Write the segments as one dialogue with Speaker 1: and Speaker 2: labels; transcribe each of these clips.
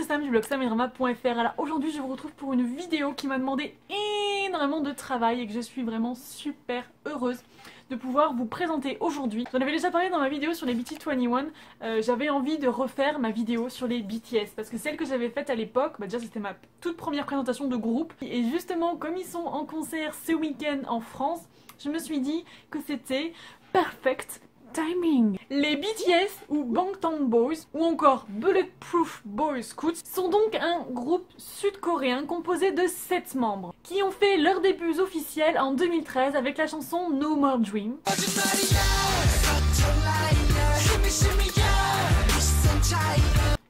Speaker 1: Sam du blog samdrama.fr. Alors aujourd'hui je vous retrouve pour une vidéo qui m'a demandé énormément de travail et que je suis vraiment super heureuse de pouvoir vous présenter aujourd'hui. J'en avais déjà parlé dans ma vidéo sur les BT21, j'avais envie de refaire ma vidéo sur les BTS parce que celle que j'avais faite à l'époque, déjà c'était ma toute première présentation de groupe et justement comme ils sont en concert ce week-end en France, je me suis dit que c'était perfect timing. Les BTS ou Bangtan Boys ou encore Bulletproof Boy Scouts sont donc un groupe sud-coréen composé de 7 membres qui ont fait leurs débuts officiels en 2013 avec la chanson No More Dream.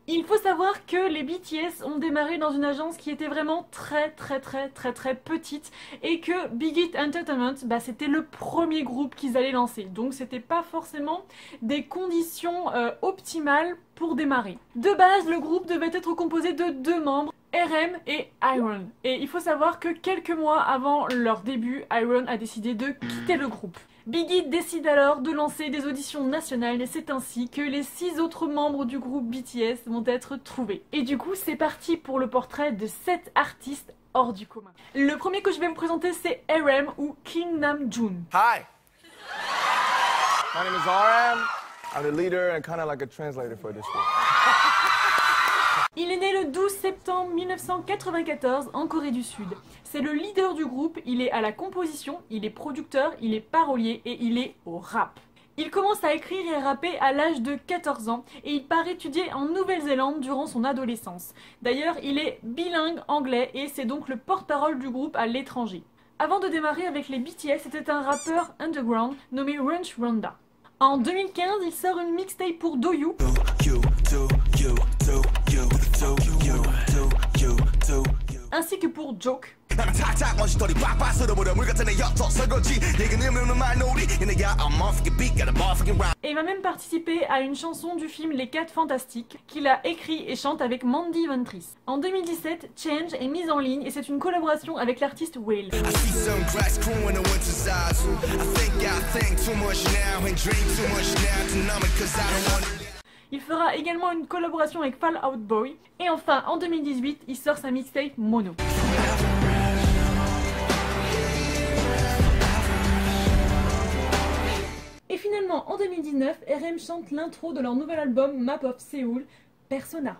Speaker 1: Il faut savoir que les BTS ont démarré dans une agence qui était vraiment très petite et que Big Hit Entertainment, c'était le premier groupe qu'ils allaient lancer. Donc c'était pas forcément des conditions optimales pour démarrer. De base, le groupe devait être composé de 2 membres, RM et Iron. Et il faut savoir que quelques mois avant leur début, Iron a décidé de quitter le groupe. Big Hit décide alors de lancer des auditions nationales et c'est ainsi que les 6 autres membres du groupe BTS vont être trouvés. Et du coup c'est parti pour le portrait de 7 artistes hors du commun. Le premier que je vais vous présenter c'est RM ou Kim Namjoon.
Speaker 2: Hi! My name is RM. I'm the leader and kind of like a translator for this group.
Speaker 1: Il est né le 12 septembre 1994 en Corée du Sud. C'est le leader du groupe, il est à la composition, il est producteur, il est parolier et il est au rap. Il commence à écrire et à rapper à l'âge de 14 ans et il part étudier en Nouvelle-Zélande durant son adolescence. D'ailleurs, il est bilingue anglais et c'est donc le porte-parole du groupe à l'étranger. Avant de démarrer avec les BTS, c'était un rappeur underground nommé Runch Ronda. En 2015, il sort une mixtape pour Doyou. Ainsi que pour Joke. Et il va même participer à une chanson du film Les 4 Fantastiques qu'il a écrit et chante avec Mandy Ventris. En 2017, Change est mise en ligne et c'est une collaboration avec l'artiste Whale. Il fera également une collaboration avec Fall Out Boy. Et enfin, en 2018, il sort sa mixtape Mono. Et finalement, en 2019, RM chante l'intro de leur nouvel album Map of Seoul, Persona.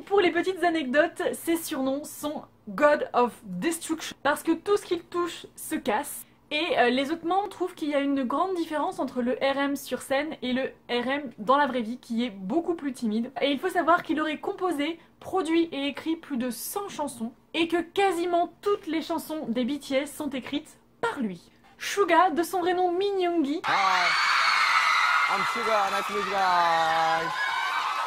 Speaker 1: Pour les petites anecdotes, ses surnoms sont God of Destruction parce que tout ce qu'il touche se casse. Et les autres membres trouvent qu'il y a une grande différence entre le RM sur scène et le RM dans la vraie vie qui est beaucoup plus timide. Et il faut savoir qu'il aurait composé, produit et écrit plus de 100 chansons et que quasiment toutes les chansons des BTS sont écrites par lui. Suga, de son vrai nom Min Yoongi,
Speaker 2: I'm Suga, nice to meet you guys.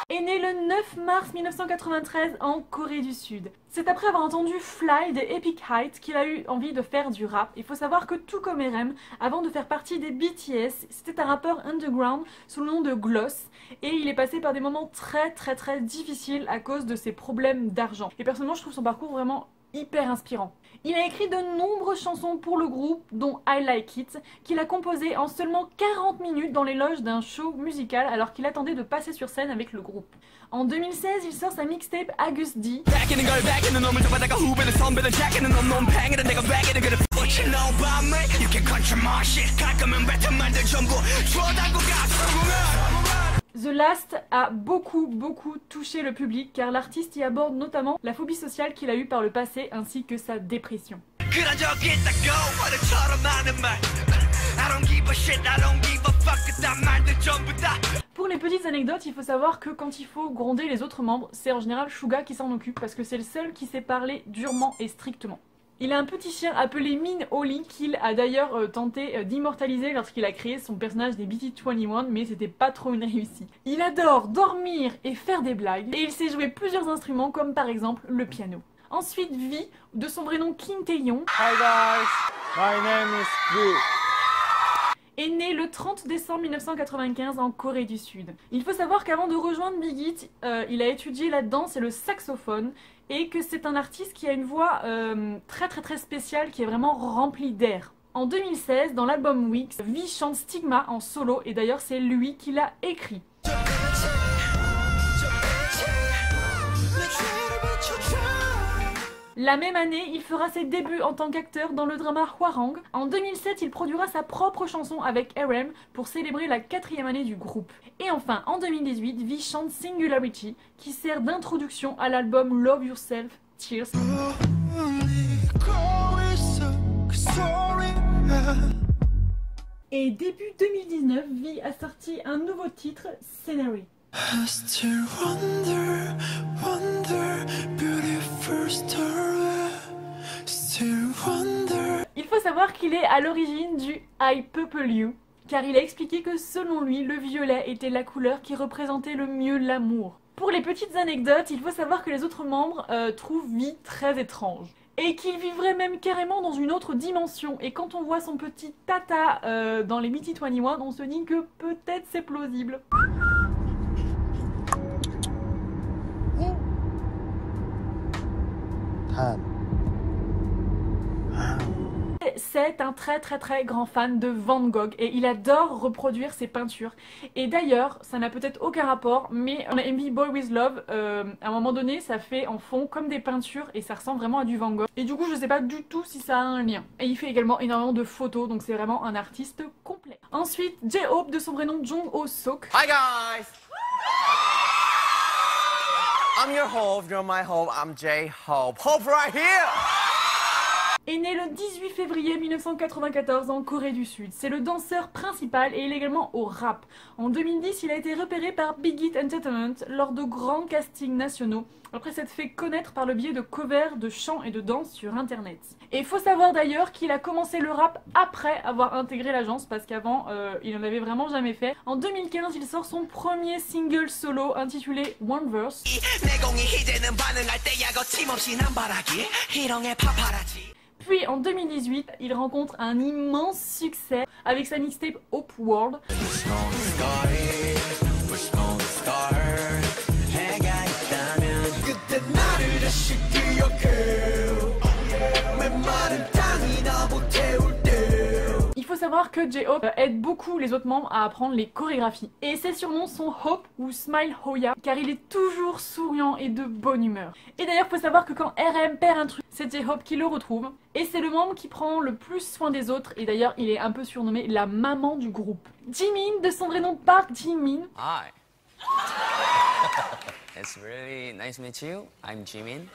Speaker 1: Est né le 9 mars 1993 en Corée du Sud. C'est après avoir entendu Fly des Epic Heights qu'il a eu envie de faire du rap. Il faut savoir que tout comme RM, avant de faire partie des BTS, c'était un rappeur underground sous le nom de Gloss. Et il est passé par des moments très difficiles à cause de ses problèmes d'argent. Et personnellement je trouve son parcours vraiment hyper inspirant. Il a écrit de nombreuses chansons pour le groupe, dont I Like It, qu'il a composé en seulement 40 minutes dans les loges d'un show musical alors qu'il attendait de passer sur scène avec le groupe. En 2016, il sort sa mixtape Agus D. The Last a beaucoup touché le public car l'artiste y aborde notamment la phobie sociale qu'il a eue par le passé ainsi que sa dépression. Pour les petites anecdotes, il faut savoir que quand il faut gronder les autres membres, c'est en général Suga qui s'en occupe parce que c'est le seul qui sait parler durement et strictement. Il a un petit chien appelé Min Oli qu'il a d'ailleurs tenté d'immortaliser lorsqu'il a créé son personnage des BT21 mais c'était pas trop une réussite. Il adore dormir et faire des blagues et il sait jouer plusieurs instruments comme par exemple le piano. Ensuite V, de son vrai nom Kim Taehyung.
Speaker 2: Hi guys, my name is V.
Speaker 1: Est né le 30 décembre 1995 en Corée du Sud. Il faut savoir qu'avant de rejoindre Big Hit, il a étudié la danse et le saxophone et que c'est un artiste qui a une voix très spéciale qui est vraiment remplie d'air. En 2016, dans l'album Weeks, V chante Stigma en solo et d'ailleurs c'est lui qui l'a écrit. La même année, il fera ses débuts en tant qu'acteur dans le drama Hwarang. En 2007, il produira sa propre chanson avec RM pour célébrer la 4e année du groupe. Et enfin, en 2018, V chante Singularity, qui sert d'introduction à l'album Love Yourself, Tears. Et début 2019, V a sorti un nouveau titre, Scenery. Il faut savoir qu'il est à l'origine du I Purple You, car il a expliqué que selon lui, le violet était la couleur qui représentait le mieux l'amour. Pour les petites anecdotes, il faut savoir que les autres membres trouvent V très étrange. Et qu'il vivrait même carrément dans une autre dimension. Et quand on voit son petit tata dans les BT21, on se dit que peut-être c'est plausible. C'est un très grand fan de Van Gogh et il adore reproduire ses peintures. Et d'ailleurs, ça n'a peut-être aucun rapport, mais on a MV Boy With Love, à un moment donné, ça fait en fond comme des peintures et ça ressemble vraiment à du Van Gogh. Et du coup, je sais pas du tout si ça a un lien. Et il fait également énormément de photos, donc c'est vraiment un artiste complet. Ensuite, J-Hope, de son vrai nom Jung Ho Sok.
Speaker 3: Hi guys! I'm your Hope, you're my Hope, I'm J-Hope. Hope right here!
Speaker 1: Est né le 18 février 1994 en Corée du Sud. C'est le danseur principal et il est également au rap. En 2010, il a été repéré par Big Hit Entertainment lors de grands castings nationaux, après s'être fait connaître par le biais de covers, de chants et de danse sur internet. Et il faut savoir d'ailleurs qu'il a commencé le rap après avoir intégré l'agence, parce qu'avant, il n'en avait vraiment jamais fait. En 2015, il sort son premier single solo intitulé One Verse. Puis en 2018, il rencontre un immense succès avec sa mixtape Hope World. Il faut savoir que J-Hope aide beaucoup les autres membres à apprendre les chorégraphies. Et ses surnoms sont Hope ou Smile Hoya, car il est toujours souriant et de bonne humeur. Et d'ailleurs, il faut savoir que quand RM perd un truc, c'est J-Hope qui le retrouve. Et c'est le membre qui prend le plus soin des autres, et d'ailleurs, il est un peu surnommé la maman du groupe. Jimin, de son vrai nom Park Jimin.
Speaker 3: Hi. It's really nice to meet you. I'm Jimin.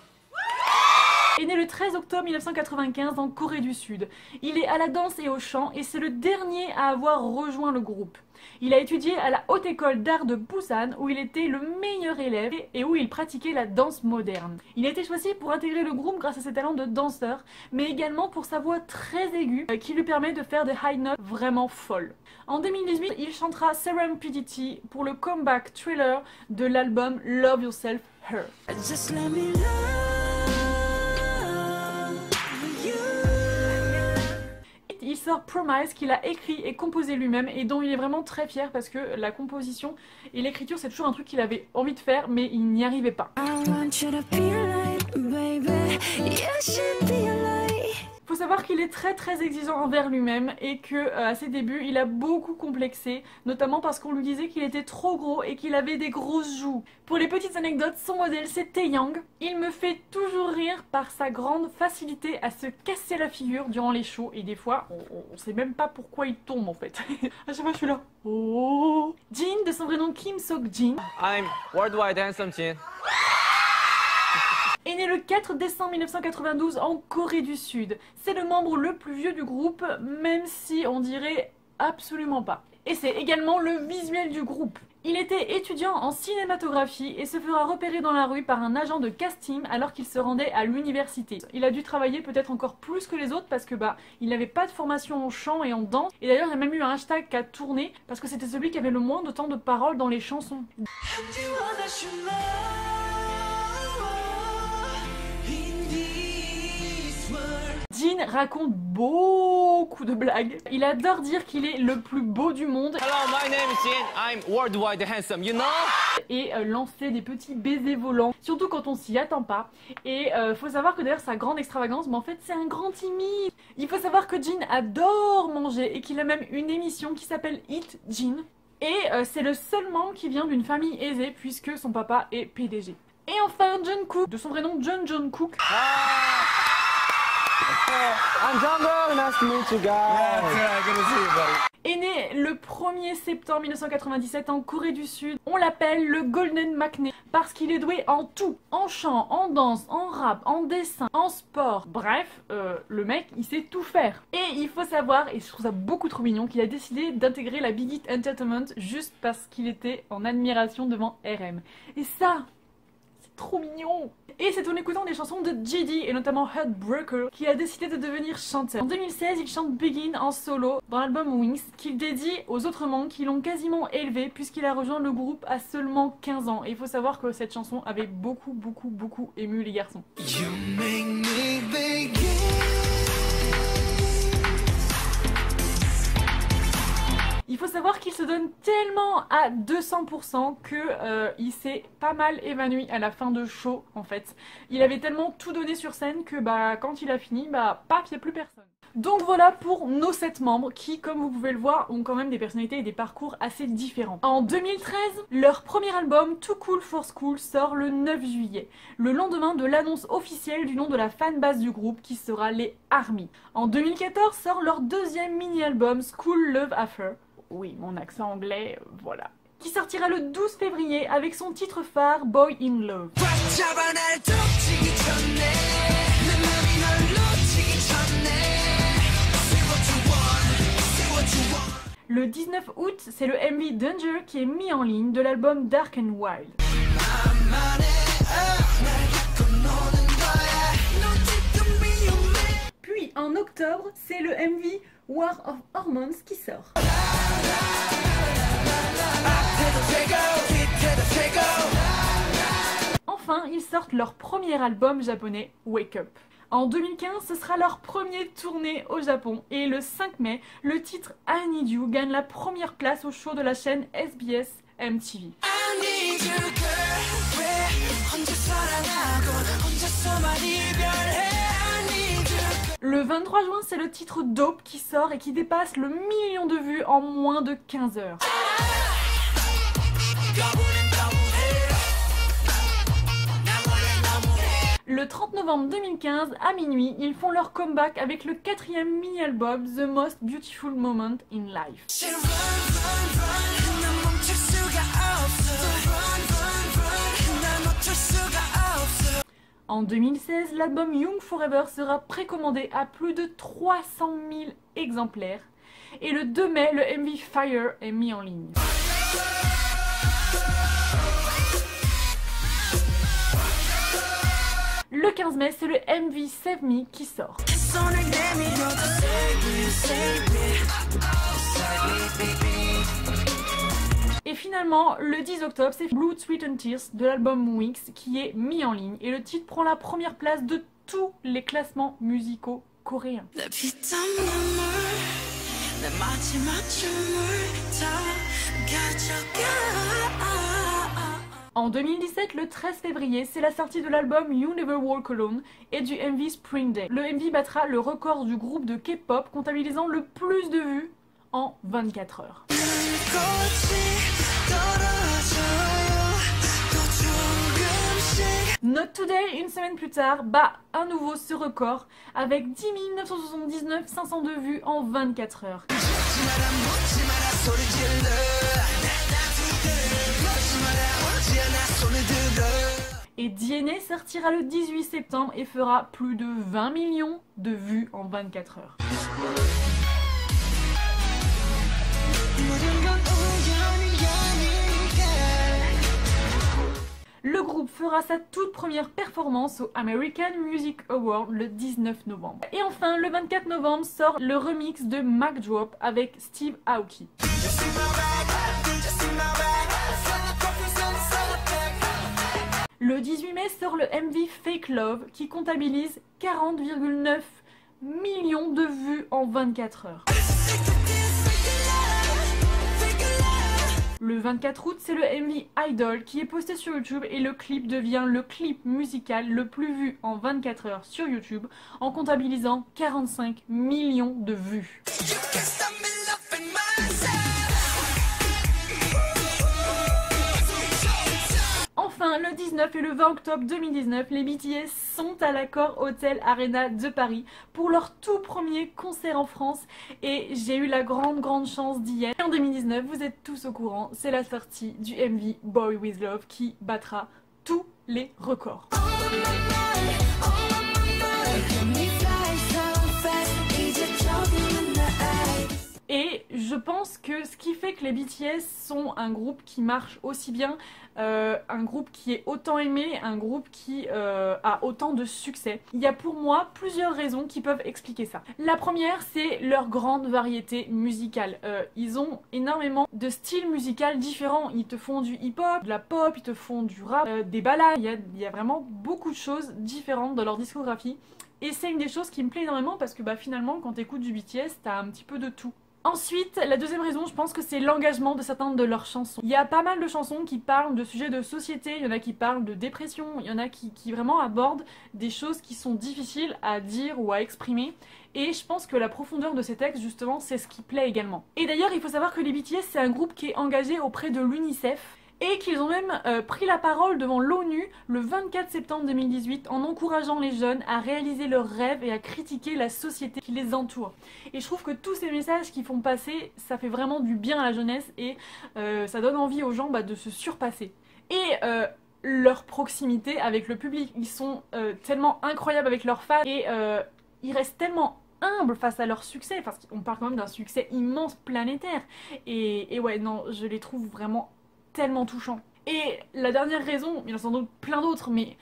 Speaker 1: Est né le 13 octobre 1995 en Corée du Sud. Il est à la danse et au chant et c'est le dernier à avoir rejoint le groupe. Il a étudié à la Haute École d'Art de Busan où il était le meilleur élève et où il pratiquait la danse moderne. Il a été choisi pour intégrer le groupe grâce à ses talents de danseur, mais également pour sa voix très aiguë qui lui permet de faire des high notes vraiment folles. En 2018, il chantera Serendipity pour le comeback thriller de l'album Love Yourself, Her. Il sort Promise qu'il a écrit et composé lui-même et dont il est vraiment très fier parce que la composition et l'écriture c'est toujours un truc qu'il avait envie de faire mais il n'y arrivait pas. Faut savoir qu'il est très exigeant envers lui-même et que à ses débuts il a beaucoup complexé, notamment parce qu'on lui disait qu'il était trop gros et qu'il avait des grosses joues. Pour les petites anecdotes, son modèle c'est Taeyang. Il me fait toujours rire par sa grande facilité à se casser la figure durant les shows et des fois on sait même pas pourquoi il tombe en fait. À chaque fois je suis là. Oh. Jin, de son vrai nom Kim Sok-jin.
Speaker 3: I'm worldwide handsome Jin.
Speaker 1: Est né le 4 décembre 1992 en Corée du Sud. C'est le membre le plus vieux du groupe, même si on dirait absolument pas. Et c'est également le visuel du groupe. Il était étudiant en cinématographie et se fera repérer dans la rue par un agent de casting alors qu'il se rendait à l'université. Il a dû travailler peut-être encore plus que les autres parce que il n'avait pas de formation en chant et en danse. Et d'ailleurs il y a même eu un hashtag qui a tourné parce que c'était celui qui avait le moins de temps de parole dans les chansons. Jin raconte beaucoup de blagues. Il adore dire qu'il est le plus beau du monde.
Speaker 3: Hello, my name is Jin. I'm worldwide handsome, you know?
Speaker 1: Et lancer des petits baisers volants, surtout quand on s'y attend pas. Et faut savoir que d'ailleurs sa grande extravagance, mais en fait c'est un grand timide. Il faut savoir que Jin adore manger et qu'il a même une émission qui s'appelle Eat Jin. Et c'est le seul membre qui vient d'une famille aisée puisque son papa est PDG. Et enfin Jungkook, de son vrai nom John Jungkook.
Speaker 3: I'm Jungkook, nice to meet you guys.
Speaker 2: Yeah, good to see you, buddy.
Speaker 1: Est né le 1er septembre 1997 en Corée du Sud. On l'appelle le Golden McNay parce qu'il est doué en tout. En chant, en danse, en rap, en dessin, en sport. Bref, le mec, il sait tout faire. Et il faut savoir, et je trouve ça beaucoup trop mignon, qu'il a décidé d'intégrer la Big Hit Entertainment juste parce qu'il était en admiration devant RM. Et ça, c'est trop mignon. Et c'est en écoutant des chansons de JD et notamment Heartbreaker qu'il a décidé de devenir chanteur. En 2016, il chante Begin en solo dans l'album Wings qu'il dédie aux autres membres qui l'ont quasiment élevé puisqu'il a rejoint le groupe à seulement 15 ans. Et il faut savoir que cette chanson avait beaucoup ému les garçons.
Speaker 4: You make me begin.
Speaker 1: Il faut savoir qu'il se donne tellement à 200% que il s'est pas mal évanoui à la fin de show en fait. Il avait tellement tout donné sur scène que quand il a fini, paf, il n'y a plus personne. Donc voilà pour nos 7 membres qui, comme vous pouvez le voir, ont quand même des personnalités et des parcours assez différents. En 2013, leur premier album, Too Cool for School, sort le 9 juillet, le lendemain de l'annonce officielle du nom de la fanbase du groupe qui sera les ARMY. En 2014 sort leur deuxième mini-album, School Love Affair. Oui, mon accent anglais, voilà. Qui sortira le 12 février avec son titre phare, Boy in Love. Le 19 août, c'est le MV Danger qui est mis en ligne de l'album Dark and Wild. Puis en octobre, c'est le MV War of Hormones qui sort. Enfin, ils sortent leur premier album japonais, Wake Up. En 2015, ce sera leur premier tournée au Japon et le 5 mai, le titre I Need You gagne la première place au show de la chaîne SBS MTV. Le 23 juin, c'est le titre Dope qui sort et qui dépasse le million de vues en moins de 15 heures. Le 30 novembre 2015, à minuit, ils font leur comeback avec le 4e mini-album The Most Beautiful Moment in Life. En 2016, l'album Young Forever sera précommandé à plus de 300 000 exemplaires et le 2 mai, le MV Fire est mis en ligne. Le 15 mai, c'est le MV Save Me qui sort. Et finalement, le 10 octobre, c'est Blood, Sweat and Tears de l'album Wings qui est mis en ligne. Et le titre prend la première place de tous les classements musicaux coréens. En 2017, le 13 février, c'est la sortie de l'album You Never Walk Alone et du MV Spring Day. Le MV battra le record du groupe de K-pop comptabilisant le plus de vues en 24 heures. Not Today, une semaine plus tard, bat à nouveau ce record avec 10 979 502 vues en 24 heures. Et DNA sortira le 18 septembre et fera plus de 20 millions de vues en 24 heures. Le groupe fera sa toute première performance au American Music Award le 19 novembre. Et enfin, le 24 novembre sort le remix de Mac Drop avec Steve Aoki. Le 18 mai sort le MV Fake Love qui comptabilise 40,9 millions en 24 heures. Le 24 août, c'est le MV Idol qui est posté sur YouTube et le clip devient le clip musical le plus vu en 24 heures sur YouTube en comptabilisant 45 millions de vues. Enfin, le 19 et le 20 octobre 2019, les BTS sont à l'Accor Hotel Arena de Paris pour leur tout premier concert en France et j'ai eu la grande chance d'y être. En 2019, vous êtes tous au courant, c'est la sortie du MV Boy With Love qui battra tous les records. Et je pense que ce qui fait que les BTS sont un groupe qui marche aussi bien, un groupe qui est autant aimé, un groupe qui a autant de succès, il y a pour moi plusieurs raisons qui peuvent expliquer ça. La première, c'est leur grande variété musicale. Ils ont énormément de styles musicaux différents. Ils te font du hip-hop, de la pop, ils te font du rap, des ballades. Il y a vraiment beaucoup de choses différentes dans leur discographie. Et c'est une des choses qui me plaît énormément parce que finalement, quand tu écoutes du BTS, t'as un petit peu de tout. Ensuite, la deuxième raison, je pense que c'est l'engagement de certaines de leurs chansons. Il y a pas mal de chansons qui parlent de sujets de société, il y en a qui parlent de dépression, il y en a qui vraiment abordent des choses qui sont difficiles à dire ou à exprimer. Et je pense que la profondeur de ces textes, justement, c'est ce qui plaît également. Et d'ailleurs, il faut savoir que les BTS, c'est un groupe qui est engagé auprès de l'UNICEF. Et qu'ils ont même pris la parole devant l'ONU le 24 septembre 2018 en encourageant les jeunes à réaliser leurs rêves et à critiquer la société qui les entoure. Et je trouve que tous ces messages qu'ils font passer, ça fait vraiment du bien à la jeunesse et ça donne envie aux gens de se surpasser. Et leur proximité avec le public, ils sont tellement incroyables avec leurs fans et ils restent tellement humbles face à leur succès, parce qu'on parle quand même d'un succès immense planétaire. Et ouais, non, je les trouve vraiment tellement touchant. Et la dernière raison, il y en a sans doute plein d'autres, mais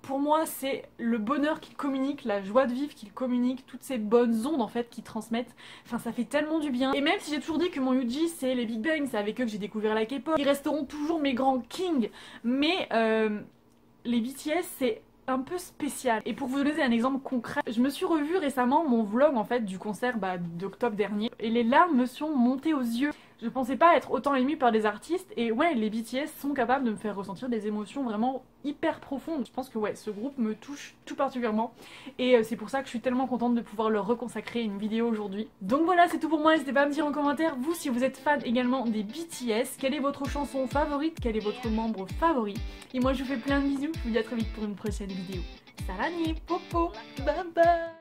Speaker 1: pour moi c'est le bonheur qu'ils communiquent, la joie de vivre qu'ils communiquent, toutes ces bonnes ondes en fait qu'ils transmettent, enfin ça fait tellement du bien. Et même si j'ai toujours dit que mon UG c'est les Big Bang, c'est avec eux que j'ai découvert la K-pop, ils resteront toujours mes grands kings, mais les BTS c'est un peu spécial. Et pour vous donner un exemple concret, je me suis revue récemment mon vlog en fait du concert d'octobre dernier et les larmes me sont montées aux yeux. Je pensais pas être autant émue par des artistes et ouais, les BTS sont capables de me faire ressentir des émotions vraiment hyper profondes. Je pense que ouais, ce groupe me touche tout particulièrement et c'est pour ça que je suis tellement contente de pouvoir leur reconsacrer une vidéo aujourd'hui. Donc voilà, c'est tout pour moi. N'hésitez pas à me dire en commentaire, vous, si vous êtes fan également des BTS, quelle est votre chanson favorite, quel est votre membre favori. Et moi je vous fais plein de bisous, je vous dis à très vite pour une prochaine vidéo. Sarani, popo, bye bye.